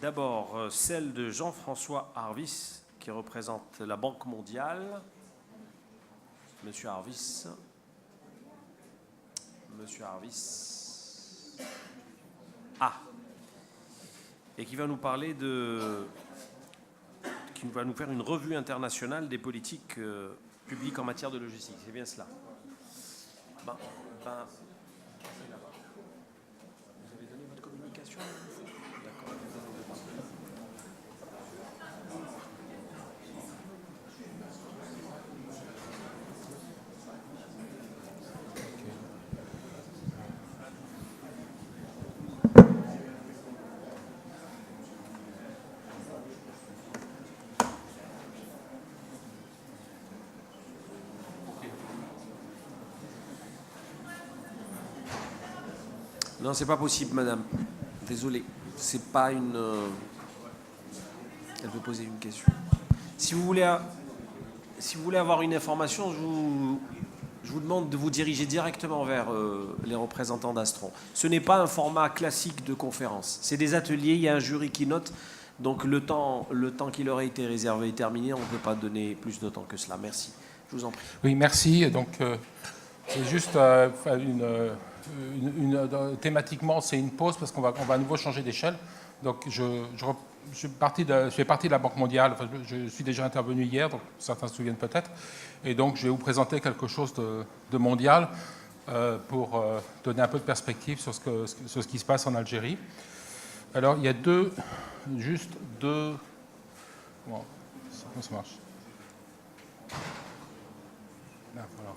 D'abord, celle de Jean-François Harvis, qui représente la Banque mondiale. Monsieur Harvis. Monsieur Harvis. Ah. Et qui va nous parler qui va nous faire une revue internationale des politiques publiques en matière de logistique. C'est bien cela. Vous avez donné votre communication? D'accord. Non, c'est pas possible, madame. Désolé. C'est pas une. Elle veut poser une question. Si vous voulez avoir une information, je vous demande de vous diriger directement vers les représentants d'Astron. Ce n'est pas un format classique de conférence. C'est des ateliers, il y a un jury qui note. Donc le temps qui leur a été réservé est terminé. On ne peut pas donner plus de temps que cela. Merci. Je vous en prie. Oui, merci. Donc, c'est juste thématiquement, c'est une pause parce qu'on va à nouveau changer d'échelle. Donc, je fais partie de la Banque mondiale. Enfin, je suis déjà intervenu hier, donc certains se souviennent peut-être. Et donc, je vais vous présenter quelque chose de mondial pour donner un peu de perspective sur ce qui se passe en Algérie. Alors, il y a juste deux... Bon, comment ça marche? Là, voilà.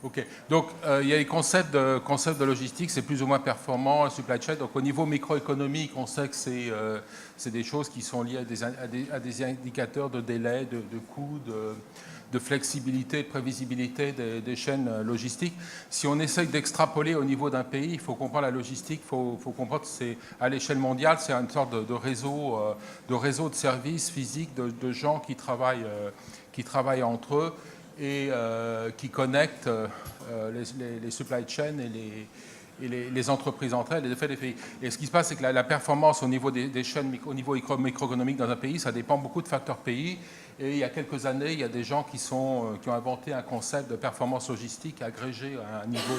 OK. Donc, il y a les concepts de logistique, c'est plus ou moins performant, supply chain. Donc, au niveau microéconomique, on sait que c'est des choses qui sont liées à des indicateurs de délai, de coût, de flexibilité, de prévisibilité des chaînes logistiques. Si on essaye d'extrapoler au niveau d'un pays, il faut comprendre la logistique, il faut comprendre que c'est à l'échelle mondiale, c'est une sorte de réseau de services physiques, de gens qui travaillent entre eux et qui connectent les supply chains et les entreprises entre elles et les pays. Et ce qui se passe, c'est que la performance au niveau des chaînes, au niveau microéconomique dans un pays, ça dépend beaucoup de facteurs pays. Et il y a quelques années, il y a des gens qui ont inventé un concept de performance logistique agrégé à un niveau